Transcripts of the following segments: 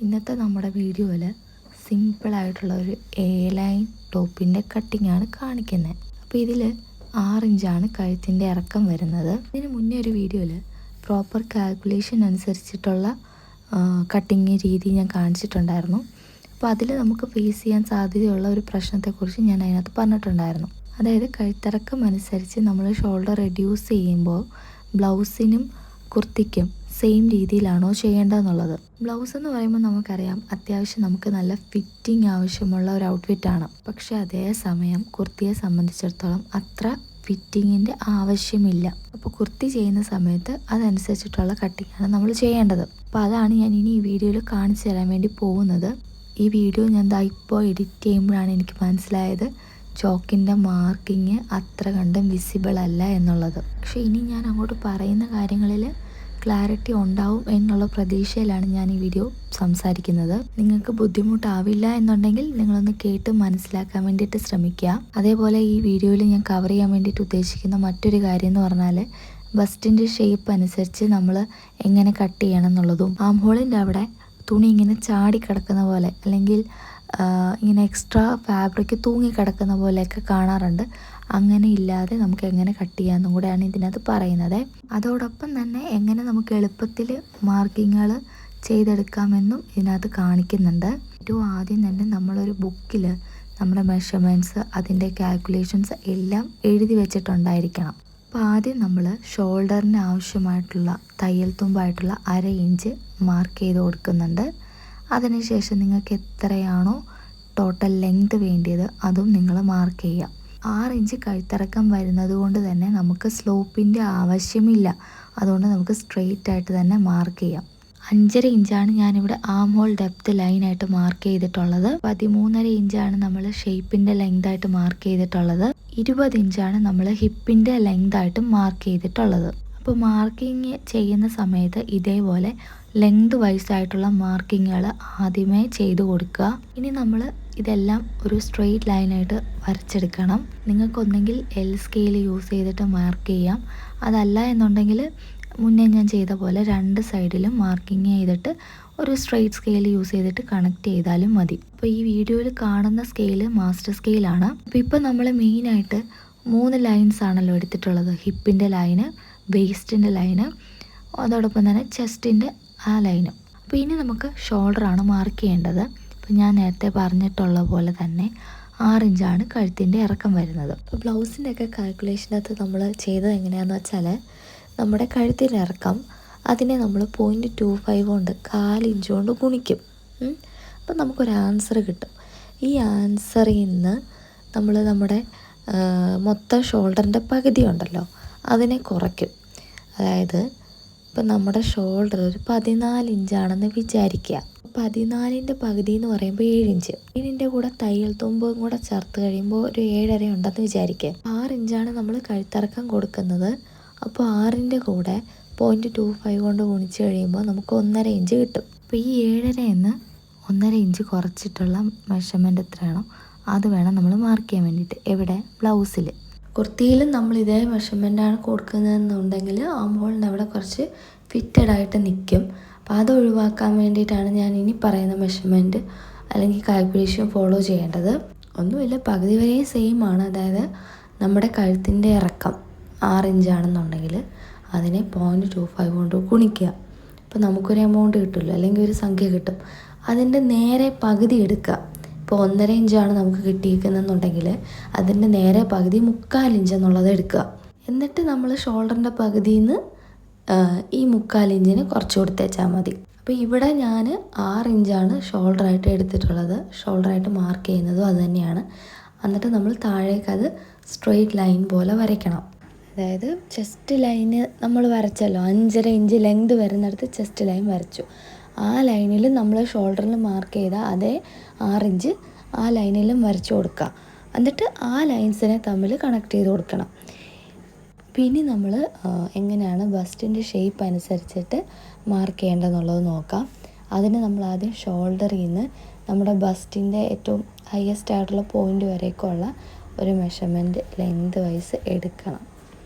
ഇന്നത്തെ നമ്മുടെ വീഡിയോയിൽ സിമ്പിളായിട്ടുള്ള ഒരു എ ലൈൻ ടോപ്പിൻ്റെ കട്ടിങ്ങാണ് കാണിക്കുന്നത്. അപ്പോൾ ഇതിൽ 6 ഇഞ്ചാണ് കഴുത്തിൻ്റെ ഇറക്കം വരുന്നത്. ഇതിന് മുന്നേ ഒരു വീഡിയോയിൽ പ്രോപ്പർ കാൽക്കുലേഷൻ അനുസരിച്ചിട്ടുള്ള കട്ടിങ് രീതി ഞാൻ കാണിച്ചിട്ടുണ്ടായിരുന്നു. അപ്പോൾ അതിൽ നമുക്ക് ഫേസ് ചെയ്യാൻ സാധ്യതയുള്ള ഒരു പ്രശ്നത്തെക്കുറിച്ച് ഞാൻ അതിനകത്ത് പറഞ്ഞിട്ടുണ്ടായിരുന്നു. അതായത് കഴുത്തിറക്കം അനുസരിച്ച് നമ്മൾ ഷോൾഡർ റെഡ്യൂസ് ചെയ്യുമ്പോൾ ബ്ലൗസിനും കുർത്തിക്കും സെയിം രീതിയിലാണോ ചെയ്യേണ്ടതെന്നുള്ളത്. ബ്ലൗസ് എന്ന് പറയുമ്പോൾ നമുക്കറിയാം അത്യാവശ്യം നമുക്ക് നല്ല ഫിറ്റിംഗ് ആവശ്യമുള്ള ഒരു ഔട്ട്ഫിറ്റാണ്. പക്ഷേ അതേസമയം കുർത്തിയെ സംബന്ധിച്ചിടത്തോളം അത്ര ഫിറ്റിങ്ങിൻ്റെ ആവശ്യമില്ല. അപ്പോൾ കുർത്തി ചെയ്യുന്ന സമയത്ത് അതനുസരിച്ചിട്ടുള്ള കട്ടിങ്ങാണ് നമ്മൾ ചെയ്യേണ്ടത്. അപ്പോൾ അതാണ് ഞാൻ ഇനി ഈ വീഡിയോയിൽ കാണിച്ചു തരാൻ വേണ്ടി പോകുന്നത്. ഈ വീഡിയോ ഞാൻ ഇപ്പോൾ എഡിറ്റ് ചെയ്യുമ്പോഴാണ് എനിക്ക് മനസ്സിലായത് ചോക്കിൻ്റെ മാർക്കിങ് അത്ര കണ്ടും വിസിബിൾ അല്ല എന്നുള്ളത്. പക്ഷേ ഇനി ഞാൻ അങ്ങോട്ട് പറയുന്ന കാര്യങ്ങളിൽ ക്ലാരിറ്റി ഉണ്ടാവും എന്നുള്ള പ്രതീക്ഷയിലാണ് ഞാൻ ഈ വീഡിയോ സംസാരിക്കുന്നത്. നിങ്ങൾക്ക് ബുദ്ധിമുട്ടാവില്ല എന്നുണ്ടെങ്കിൽ നിങ്ങളൊന്ന് കേട്ട് മനസ്സിലാക്കാൻ വേണ്ടിയിട്ട് ശ്രമിക്കുക. അതേപോലെ ഈ വീഡിയോയിൽ ഞാൻ കവർ ചെയ്യാൻ വേണ്ടിയിട്ട് ഉദ്ദേശിക്കുന്ന മറ്റൊരു കാര്യം എന്ന് പറഞ്ഞാൽ ബസ്റ്റിൻ്റെ ഷേപ്പ് അനുസരിച്ച് നമ്മൾ എങ്ങനെ കട്ട് ചെയ്യണം എന്നുള്ളതും, ആം ഹോളിൻ്റെ അവിടെ തുണി ഇങ്ങനെ ചാടി കിടക്കുന്ന പോലെ അല്ലെങ്കിൽ ഇങ്ങനെ എക്സ്ട്രാ ഫാബ്രിക് തൂങ്ങിക്കിടക്കുന്ന പോലെയൊക്കെ കാണാറുണ്ട്. അങ്ങനെ ഇല്ലാതെ നമുക്ക് എങ്ങനെ കട്ട് ചെയ്യാമെന്നും കൂടെയാണ് ഇതിനകത്ത് പറയുന്നത്. അതോടൊപ്പം തന്നെ എങ്ങനെ നമുക്ക് എളുപ്പത്തിൽ മാർക്കിങ്ങുകൾ ചെയ്തെടുക്കാമെന്നും ഇതിനകത്ത് കാണിക്കുന്നുണ്ട്. ഏറ്റവും ആദ്യം തന്നെ നമ്മളൊരു ബുക്കിൽ നമ്മുടെ മെഷർമെൻറ്റ്സ്, അതിൻ്റെ കാൽക്കുലേഷൻസ് എല്ലാം എഴുതി വെച്ചിട്ടുണ്ടായിരിക്കണം. അപ്പോൾ ആദ്യം നമ്മൾ ഷോൾഡറിന് ആവശ്യമായിട്ടുള്ള തയ്യൽ തുമ്പായിട്ടുള്ള 1/2 ഇഞ്ച് മാർക്ക് ചെയ്ത് കൊടുക്കുന്നുണ്ട്. അതിനുശേഷം നിങ്ങൾക്ക് എത്രയാണോ ടോട്ടൽ ലെങ്ത് വേണ്ടിയത് അതും നിങ്ങൾ മാർക്ക് ചെയ്യുക. 6 ഇഞ്ച് കഴുത്തിറക്കം വരുന്നത് കൊണ്ട് തന്നെ നമുക്ക് സ്ലോപ്പിൻ്റെ ആവശ്യമില്ല. അതുകൊണ്ട് നമുക്ക് സ്ട്രെയിറ്റ് ആയിട്ട് തന്നെ മാർക്ക് ചെയ്യാം. 5.5 ഇഞ്ചാണ് ഞാനിവിടെ ആം ഹോൾ ഡെപ്ത് ലൈനായിട്ട് മാർക്ക് ചെയ്തിട്ടുള്ളത്. 13.5 ഇഞ്ചാണ് നമ്മൾ ഷേപ്പിൻ്റെ ലെങ്തായിട്ട് മാർക്ക് ചെയ്തിട്ടുള്ളത്. 20 ഇഞ്ചാണ് നമ്മൾ ഹിപ്പിൻ്റെ ലെങ്തായിട്ട് മാർക്ക് ചെയ്തിട്ടുള്ളത്. അപ്പോൾ മാർക്കിങ് ചെയ്യുന്ന സമയത്ത് ഇതേപോലെ ലെങ്ത് വൈസ് ആയിട്ടുള്ള മാർക്കിങ്ങുകൾ ആദ്യമേ ചെയ്ത് കൊടുക്കുക. ഇനി നമ്മൾ ഇതെല്ലാം ഒരു സ്ട്രെയിറ്റ് ലൈനായിട്ട് വരച്ചെടുക്കണം. നിങ്ങൾക്കൊന്നെങ്കിൽ എൽ സ്കെയിൽ യൂസ് ചെയ്തിട്ട് മാർക്ക് ചെയ്യാം. അതല്ല എന്നുണ്ടെങ്കിൽ മുന്നേ ഞാൻ ചെയ്ത പോലെ 2 സൈഡിലും മാർക്കിങ് ചെയ്തിട്ട് ഒരു സ്ട്രെയിറ്റ് സ്കെയിൽ യൂസ് ചെയ്തിട്ട് കണക്ട് ചെയ്താലും മതി. അപ്പോൾ ഈ വീഡിയോയിൽ കാണുന്ന സ്കെയിൽ മാസ്റ്റർ സ്കെയിലാണ്. അപ്പോൾ ഇപ്പോൾ നമ്മൾ മെയിനായിട്ട് 3 ലൈൻസ് ആണല്ലോ എടുത്തിട്ടുള്ളത്. ഹിപ്പിൻ്റെ ലൈന്, വേസ്റ്റിൻ്റെ ലൈന്, അതോടൊപ്പം തന്നെ ചെസ്റ്റിൻ്റെ ആ ലൈനും. അപ്പോൾ ഇനി നമുക്ക് ഷോൾഡറാണ് മാർക്ക് ചെയ്യേണ്ടത്. അപ്പോൾ ഞാൻ നേരത്തെ പറഞ്ഞിട്ടുള്ള പോലെ തന്നെ 6 ഇഞ്ചാണ് കഴുത്തിൻ്റെ ഇറക്കം വരുന്നത്. അപ്പോൾ ബ്ലൗസിൻ്റെ ഒക്കെ കാൽക്കുലേഷനകത്ത് നമ്മൾ ചെയ്തത് എങ്ങനെയാണെന്ന് വെച്ചാൽ നമ്മുടെ കഴുത്തിൻ്റെ ഇറക്കം അതിനെ നമ്മൾ 0.25 കൊണ്ട് 4 ഇഞ്ച് കൊണ്ട് ഗുണിക്കും. അപ്പോൾ നമുക്കൊരു ആൻസർ കിട്ടും. ഈ ആൻസറിൽ നിന്ന് നമ്മൾ നമ്മുടെ മൊത്തം ഷോൾഡറിൻ്റെ പകുതി ഉണ്ടല്ലോ അതിനെ കുറയ്ക്കും. അതായത് ഇപ്പം നമ്മുടെ ഷോൾഡർ ഒരു 14 ഇഞ്ചാണെന്ന് വിചാരിക്കുക. 14ൻ്റെ പകുതി എന്ന് പറയുമ്പോൾ 7 ഇഞ്ച്. 7ൻ്റെ കൂടെ തയ്യൽ തുമ്പും കൂടെ ചേർത്ത് കഴിയുമ്പോൾ ഒരു 7.5 ഉണ്ടെന്ന് വിചാരിക്കുക. 6 ഇഞ്ചാണ് നമ്മൾ കഴുത്തിറക്കം കൊടുക്കുന്നത്. അപ്പോൾ 6ൻ്റെ കൂടെ 0.25 കൊണ്ട് ഗുണിച്ച് കഴിയുമ്പോൾ നമുക്ക് 1.5 ഇഞ്ച് കിട്ടും. അപ്പോൾ ഈ 7.5 1.5 ഇഞ്ച് കുറച്ചിട്ടുള്ള മെഷർമെൻറ്റ് എത്രയാണോ അത് വേണം നമ്മൾ മാർക്ക് ചെയ്യാൻ വേണ്ടിയിട്ട്. എവിടെ? ബ്ലൗസിൽ. കുർത്തിയിലും നമ്മൾ ഇതേ മെഷർമെൻറ്റാണ് കൊടുക്കുന്നതെന്നുണ്ടെങ്കിൽ ആം ഹോളിൻ്റെ അവിടെ കുറച്ച് ഫിറ്റഡായിട്ട് നിൽക്കും. അപ്പോൾ അത് ഒഴിവാക്കാൻ വേണ്ടിയിട്ടാണ് ഞാൻ ഇനി പറയുന്ന മെഷർമെൻറ്റ് അല്ലെങ്കിൽ കാൽക്കുലേഷൻ ഫോളോ ചെയ്യേണ്ടത്. ഒന്നുമില്ല, പകുതി വരെയും സെയിം ആണ്. അതായത് നമ്മുടെ കഴുത്തിൻ്റെ ഇറക്കം 6 ഇഞ്ചാണെന്നുണ്ടെങ്കിൽ അതിനെ 0.25 കൊണ്ട് ഗുണിക്കുക. അപ്പോൾ നമുക്കൊരു എമൗണ്ട് കിട്ടുമല്ലോ, അല്ലെങ്കിൽ ഒരു സംഖ്യ കിട്ടും. അതിൻ്റെ നേരെ പകുതി എടുക്കുക. ഇപ്പോൾ 1.5 ഇഞ്ചാണ് നമുക്ക് കിട്ടിയിരിക്കുന്നതെന്നുണ്ടെങ്കിൽ അതിൻ്റെ നേരെ പകുതി 3/4 ഇഞ്ച് എന്നുള്ളത് എടുക്കുക. എന്നിട്ട് നമ്മൾ ഷോൾഡറിൻ്റെ പകുതിയിൽ നിന്ന് ഈ 3/4 ഇഞ്ചിന് കുറച്ച് കൊടുത്തേച്ചാൽ മതി. അപ്പോൾ ഇവിടെ ഞാൻ 6 ഇഞ്ചാണ് ഷോൾഡറായിട്ട് എടുത്തിട്ടുള്ളത്. ഷോൾഡറായിട്ട് മാർക്ക് ചെയ്യുന്നതും അത് തന്നെയാണ്. എന്നിട്ട് നമ്മൾ താഴേക്ക് അത് സ്ട്രെയിറ്റ് ലൈൻ പോലെ വരയ്ക്കണം. അതായത് ചെസ്റ്റ് ലൈന് നമ്മൾ വരച്ചല്ലോ, 5.5 ഇഞ്ച് ലെങ്ത് വരുന്നിടത്ത് ചെസ്റ്റ് ലൈൻ വരച്ചു. ആ ലൈനിൽ നമ്മൾ ഷോൾഡറിൽ മാർക്ക് ചെയ്ത അതേ 6 ഇഞ്ച് ആ ലൈനിലും വരച്ചു കൊടുക്കുക. എന്നിട്ട് ആ ലൈൻസിനെ തമ്മിൽ കണക്ട് ചെയ്ത് കൊടുക്കണം. പിന്നെ നമ്മൾ എങ്ങനെയാണ് ബസ്റ്റിൻ്റെ ഷേപ്പ് അനുസരിച്ചിട്ട് മാർക്ക് ചെയ്യേണ്ടതെന്നുള്ളത് നോക്കാം. അതിന് നമ്മൾ ആദ്യം ഷോൾഡറിൽ നിന്ന് നമ്മുടെ ബസ്റ്റിൻ്റെ ഏറ്റവും ഹയസ്റ്റ് ആയിട്ടുള്ള പോയിൻ്റ് വരേക്കുള്ള ഒരു മെഷർമെൻറ്റ് ലെങ്ത് വൈസ് എടുക്കണം.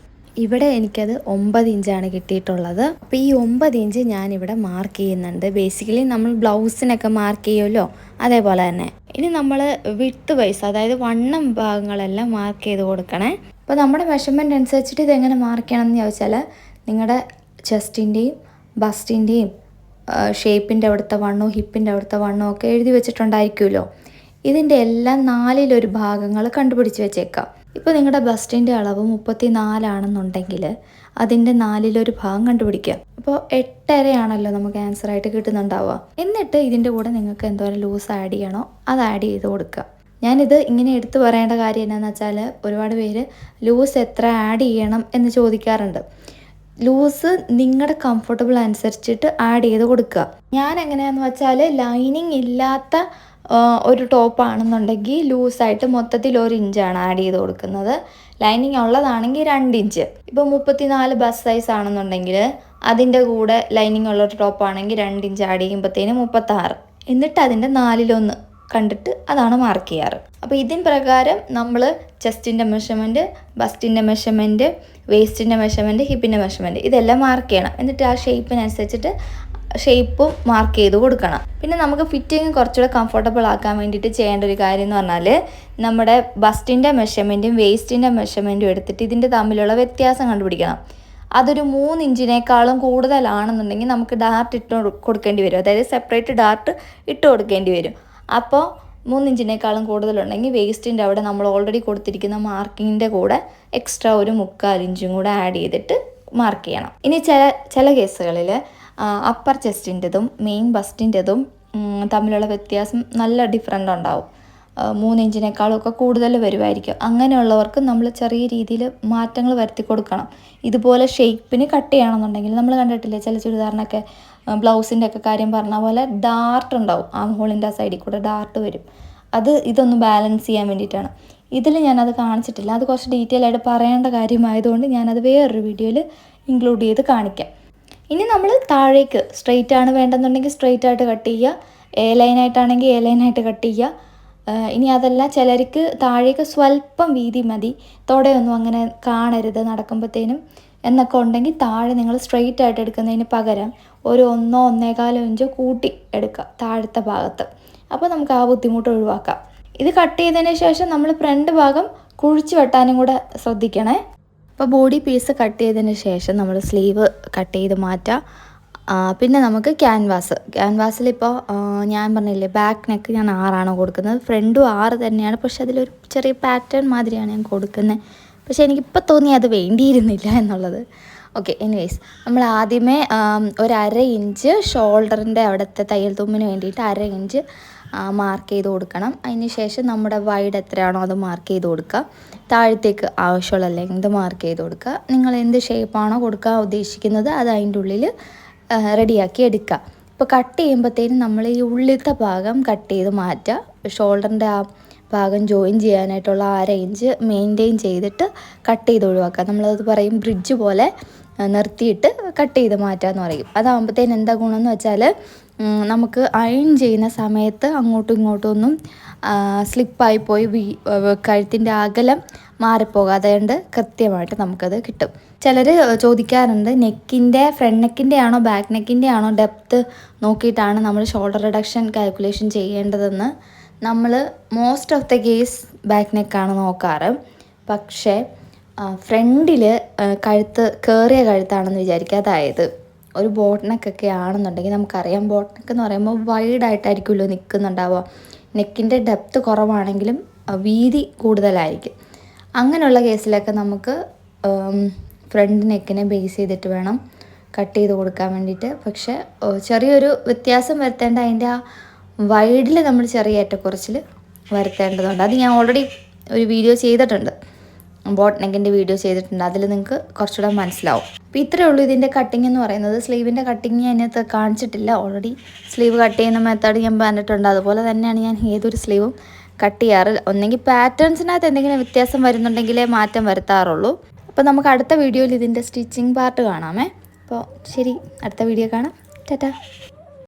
ഇവിടെ എനിക്കത് 9 ഇഞ്ചാണ് കിട്ടിയിട്ടുള്ളത്. അപ്പോൾ ഈ 9 ഇഞ്ച് ഞാനിവിടെ മാർക്ക് ചെയ്യുന്നുണ്ട്. ബേസിക്കലി നമ്മൾ ബ്ലൗസിനൊക്കെ മാർക്ക് ചെയ്യുമല്ലോ, അതേപോലെ തന്നെ. ഇനി നമ്മൾ വിഡ്ത്ത് വൈസ്, അതായത് വണ്ണം ഭാഗങ്ങളെല്ലാം മാർക്ക് ചെയ്ത് കൊടുക്കണേ. അപ്പോൾ നമ്മുടെ മെഷർമെൻറ്റ് അനുസരിച്ചിട്ട് ഇതെങ്ങനെ മാർക്ക് ചെയ്യണമെന്ന് ചോദിച്ചാൽ, നിങ്ങളുടെ ചെസ്റ്റിൻ്റെയും ബസ്റ്റിൻ്റെയും ഷേപ്പിൻ്റെ അവിടുത്തെ വണ്ണവും ഹിപ്പിൻ്റെ അവിടുത്തെ വണ്ണവും ഒക്കെ എഴുതി വെച്ചിട്ടുണ്ടായിരിക്കുമല്ലോ. ഇതിൻ്റെ എല്ലാം 4 ഭാഗങ്ങൾ കണ്ടുപിടിച്ച് വെച്ചേക്കാം. ഇപ്പോൾ നിങ്ങളുടെ ബസ്റ്റിൻ്റെ അളവ് 34 ആണെന്നുണ്ടെങ്കിൽ അതിൻ്റെ 4 ഭാഗം കണ്ടുപിടിക്കുക. അപ്പോൾ 8.5 നമുക്ക് ആൻസറായിട്ട് കിട്ടുന്നുണ്ടാവുക. എന്നിട്ട് ഇതിൻ്റെ കൂടെ നിങ്ങൾക്ക് എന്തോരം ലൂസ് ആഡ് ചെയ്യണോ അത് ആഡ് ചെയ്ത് കൊടുക്കുക. ഞാനിത് ഇങ്ങനെ എടുത്തു പറയേണ്ട കാര്യം എന്താണെന്ന് വെച്ചാൽ, ഒരുപാട് പേര് ലൂസ് എത്ര ആഡ് ചെയ്യണം എന്ന് ചോദിക്കാറുണ്ട്. ലൂസ് നിങ്ങളുടെ കംഫർട്ടബിൾ അനുസരിച്ചിട്ട് ആഡ് ചെയ്ത് കൊടുക്കുക. ഞാൻ എങ്ങനെയാണെന്ന് വെച്ചാൽ, ലൈനിങ് ഇല്ലാത്ത ഒരു ടോപ്പാണെന്നുണ്ടെങ്കിൽ ലൂസായിട്ട് മൊത്തത്തിൽ 1 ഇഞ്ചാണ് ആഡ് ചെയ്ത് കൊടുക്കുന്നത്. ലൈനിങ് ഉള്ളതാണെങ്കിൽ 2 ഇഞ്ച്. ഇപ്പോൾ 34 ബസ് സൈസ് ആണെന്നുണ്ടെങ്കിൽ അതിൻ്റെ കൂടെ ലൈനിങ് ഉള്ളൊരു ടോപ്പാണെങ്കിൽ 2 ഇഞ്ച് ആഡ് ചെയ്യുമ്പോഴത്തേനും 36. എന്നിട്ട് അതിൻ്റെ 4/1 കണ്ടിട്ട് അതാണ് മാർക്ക് ചെയ്യാറ്. അപ്പോൾ ഇതിന് പ്രകാരം നമ്മൾ ചെസ്റ്റിൻ്റെ മെഷർമെൻറ്റ്, ബസ്റ്റിൻ്റെ മെഷർമെൻറ്റ്, വേസ്റ്റിൻ്റെ മെഷർമെൻറ്റ്, ഹിപ്പിൻ്റെ മെഷർമെൻറ്റ് ഇതെല്ലാം മാർക്ക് ചെയ്യണം. എന്നിട്ട് ആ ഷേപ്പിനനുസരിച്ചിട്ട് ഷേപ്പും മാർക്ക് ചെയ്ത് കൊടുക്കണം. പിന്നെ നമുക്ക് ഫിറ്റിങ് കുറച്ചുകൂടെ കംഫർട്ടബിൾ ആക്കാൻ വേണ്ടിയിട്ട് ചെയ്യേണ്ട ഒരു കാര്യം എന്ന് പറഞ്ഞാൽ, നമ്മുടെ ബസ്റ്റിൻ്റെ മെഷർമെൻറ്റും വേസ്റ്റിൻ്റെ മെഷർമെൻറ്റും എടുത്തിട്ട് ഇതിൻ്റെ തമ്മിലുള്ള വ്യത്യാസം കണ്ടുപിടിക്കണം. അതൊരു 3 ഇഞ്ചിനേക്കാളും കൂടുതലാണെന്നുണ്ടെങ്കിൽ നമുക്ക് ഡാർട്ട് ഇട്ട് കൊടുക്കേണ്ടി വരും. അതായത് സെപ്പറേറ്റ് ഡാർട്ട് ഇട്ട് കൊടുക്കേണ്ടി വരും. അപ്പോൾ 3 ഇഞ്ചിനേക്കാളും കൂടുതലുണ്ടെങ്കിൽ വേസ്റ്റിൻ്റെ അവിടെ നമ്മൾ ഓൾറെഡി കൊടുത്തിരിക്കുന്ന മാർക്കിങ്ങിൻ്റെ കൂടെ എക്സ്ട്രാ ഒരു 3/4 ഇഞ്ചും കൂടെ ആഡ് ചെയ്തിട്ട് മാർക്ക് ചെയ്യണം. ഇനി ചില കേസുകളിൽ അപ്പർ ചെസ്റ്റിൻ്റെതും മെയിൻ ബസ്റ്റിൻ്റെതും തമ്മിലുള്ള വ്യത്യാസം നല്ല ഡിഫറൻ്റ് ഉണ്ടാവും. 3 ഇഞ്ചിനേക്കാളൊക്കെ കൂടുതൽ വരുമായിരിക്കും. അങ്ങനെയുള്ളവർക്ക് നമ്മൾ ചെറിയ രീതിയിൽ മാറ്റങ്ങൾ വരുത്തി കൊടുക്കണം. ഇതുപോലെ ഷേപ്പിന് കട്ട് ചെയ്യണമെന്നുണ്ടെങ്കിൽ, നമ്മൾ കണ്ടിട്ടില്ലേ ചില ചുരിദാറിനൊക്കെ ബ്ലൗസിൻ്റെ ഒക്കെ കാര്യം പറഞ്ഞ പോലെ ഡാർട്ട് ഉണ്ടാവും. ആ ഹോളിൻ്റെ സൈഡിൽ കൂടെ ഡാർട്ട് വരും. ഇതൊന്ന് ബാലൻസ് ചെയ്യാൻ വേണ്ടിയിട്ടാണ്. ഇതിൽ ഞാനത് കാണിച്ചിട്ടില്ല. അത് കുറച്ച് ഡീറ്റെയിൽ ആയിട്ട് പറയേണ്ട കാര്യമായതുകൊണ്ട് ഞാനത് വേറൊരു വീഡിയോയിൽ ഇൻക്ലൂഡ് ചെയ്ത് കാണിക്കാം. ഇനി നമ്മൾ താഴേക്ക് സ്ട്രെയിറ്റ് ആണ് വേണ്ടെന്നുണ്ടെങ്കിൽ സ്ട്രെയിറ്റ് ആയിട്ട് കട്ട് ചെയ്യുക, എ ലൈനായിട്ടാണെങ്കിൽ എ ലൈനായിട്ട് കട്ട് ചെയ്യുക. ഇനി അതല്ല, ചിലർക്ക് താഴേക്ക് സ്വല്പം വീതി മതി, തുടയൊന്നും അങ്ങനെ കാണരുത് നടക്കുമ്പോഴത്തേനും എന്നൊക്കെ ഉണ്ടെങ്കിൽ താഴെ നിങ്ങൾ സ്ട്രെയിറ്റ് ആയിട്ട് എടുക്കുന്നതിന് പകരം ഒരു 1-1.25 ഇഞ്ച് കൂട്ടി എടുക്കുക താഴത്തെ ഭാഗത്ത്. അപ്പോൾ നമുക്ക് ആ ബുദ്ധിമുട്ട് ഒഴിവാക്കാം. ഇത് കട്ട് ചെയ്തതിന് ശേഷം നമ്മൾ ഫ്രണ്ട് ഭാഗം കുഴിച്ച് വെട്ടാനും കൂടെ ശ്രദ്ധിക്കണേ. അപ്പോൾ ബോഡി പീസ് കട്ട് ചെയ്തതിന് ശേഷം നമ്മൾ സ്ലീവ് കട്ട് ചെയ്ത് മാറ്റാം. പിന്നെ നമുക്ക് ക്യാൻവാസിലിപ്പോൾ ഞാൻ പറഞ്ഞില്ലേ, ബാക്ക് നെക്ക് ഞാൻ 6 കൊടുക്കുന്നത്. ഫ്രണ്ടും 6 തന്നെയാണ്, പക്ഷെ അതിലൊരു ചെറിയ പാറ്റേൺ മാതിരിയാണ് ഞാൻ കൊടുക്കുന്നത്. പക്ഷെ എനിക്കിപ്പോൾ തോന്നി അത് വേണ്ടിയിരുന്നില്ല എന്നുള്ളത്. ഓക്കെ, എനിവേയ്സ് നമ്മൾ ആദ്യമേ ഒരു 1/2 ഇഞ്ച് ഷോൾഡറിൻ്റെ അവിടുത്തെ തയ്യൽ തുമ്പിന് വേണ്ടിയിട്ട് 1/2 ഇഞ്ച് മാർക്ക് ചെയ്ത് കൊടുക്കണം. അതിന് ശേഷം നമ്മുടെ വൈഡ് എത്രയാണോ അത് മാർക്ക് ചെയ്ത് കൊടുക്കുക. താഴത്തേക്ക് ആവശ്യമുള്ള ലെങ്ത് മാർക്ക് ചെയ്ത് കൊടുക്കുക. നിങ്ങൾ എന്ത് ഷേപ്പാണോ കൊടുക്കാൻ ഉദ്ദേശിക്കുന്നത് അത് അതിൻ്റെ ഉള്ളിൽ റെഡിയാക്കി എടുക്കുക. ഇപ്പോൾ കട്ട് ചെയ്യുമ്പോഴത്തേനും നമ്മൾ ഈ ഉള്ളിലത്തെ ഭാഗം കട്ട് ചെയ്ത് മാറ്റുക. ഷോൾഡറിൻ്റെ ആ ഭാഗം ജോയിൻ ചെയ്യാനായിട്ടുള്ള 1/2 ഇഞ്ച് മെയിൻറ്റെയിൻ ചെയ്തിട്ട് കട്ട് ചെയ്ത് ഒഴിവാക്കുക. നമ്മളത് പറയും ബ്രിഡ്ജ് പോലെ നിർത്തിയിട്ട് കട്ട് ചെയ്ത് മാറ്റുക എന്ന് പറയും. അതാകുമ്പോഴത്തേന് എന്താ ഗുണമെന്ന് വെച്ചാൽ, നമുക്ക് അയൺ ചെയ്യുന്ന സമയത്ത് അങ്ങോട്ടും ഇങ്ങോട്ടും ഒന്നും സ്ലിപ്പായി പോയി കഴുത്തിൻ്റെ അകലം മാറിപ്പോകാതെ കൊണ്ട് കൃത്യമായിട്ട് നമുക്കത് കിട്ടും. ചിലർ ചോദിക്കാറുണ്ട്, ഫ്രണ്ട് നെക്കിൻ്റെ ആണോ ബാക്ക് നെക്കിൻ്റെ ആണോ ഡെപ്ത്ത് നോക്കിയിട്ടാണ് നമ്മൾ ഷോൾഡർ റിഡക്ഷൻ കാൽക്കുലേഷൻ ചെയ്യേണ്ടതെന്ന്. നമ്മൾ most of the case back നെക്കാണ് നോക്കാറ്. പക്ഷേ ഫ്രണ്ടിൽ കഴുത്ത് കയറിയ കഴുത്താണെന്ന് വിചാരിക്കുക. അതായത് ഒരു ബോട്ട് നെക്കൊക്കെ ആണെന്നുണ്ടെങ്കിൽ നമുക്കറിയാം, ബോട്ട് നെക്ക് എന്ന് പറയുമ്പോൾ വൈഡായിട്ടായിരിക്കുമല്ലോ നിൽക്കുന്നുണ്ടാവുക. നെക്കിൻ്റെ ഡെപ്ത്ത് കുറവാണെങ്കിലും വീതി കൂടുതലായിരിക്കും. അങ്ങനെയുള്ള കേസിലൊക്കെ നമുക്ക് ഫ്രണ്ട് നെക്കിനെ ബേസ് ചെയ്തിട്ട് വേണം കട്ട് ചെയ്ത് കൊടുക്കാൻ വേണ്ടിയിട്ട്. പക്ഷേ ചെറിയൊരു വ്യത്യാസം വരുത്തേണ്ട, അതിൻ്റെ ആ വൈഡിൽ നമ്മൾ ചെറിയ ഏറ്റക്കുറച്ചിൽ വരുത്തേണ്ടതുണ്ട്. അത് ഞാൻ ഓൾറെഡി ഒരു വീഡിയോ ചെയ്തിട്ടുണ്ട്, ബോട്ട് നെക്കിൻ്റെ വീഡിയോ ചെയ്തിട്ടുണ്ട്. അതിൽ നിങ്ങൾക്ക് കുറച്ചുകൂടെ മനസ്സിലാവും. അപ്പോൾ ഇത്രയേ ഉള്ളൂ ഇതിൻ്റെ കട്ടിങ് എന്ന് പറയുന്നത്. സ്ലീവിൻ്റെ കട്ടിങ് ഞാൻ അതിനകത്ത് കാണിച്ചിട്ടില്ല. ഓൾറെഡി സ്ലീവ് കട്ട് ചെയ്യുന്ന മെത്തേഡ് ഞാൻ പറഞ്ഞിട്ടുണ്ട്. അതുപോലെ തന്നെയാണ് ഞാൻ ഏതൊരു സ്ലീവും കട്ട് ചെയ്യാറ്. ഒന്നെങ്കിൽ പാറ്റേൺസിനകത്ത് എന്തെങ്കിലും വ്യത്യാസം വരുന്നുണ്ടെങ്കിലേ മാറ്റം വരുത്താറുള്ളൂ. അപ്പോൾ നമുക്ക് അടുത്ത വീഡിയോയിൽ ഇതിൻ്റെ സ്റ്റിച്ചിങ് പാർട്ട് കാണാമേ. അപ്പോൾ ശരി, അടുത്ത വീഡിയോ കാണാം. ടാറ്റാ.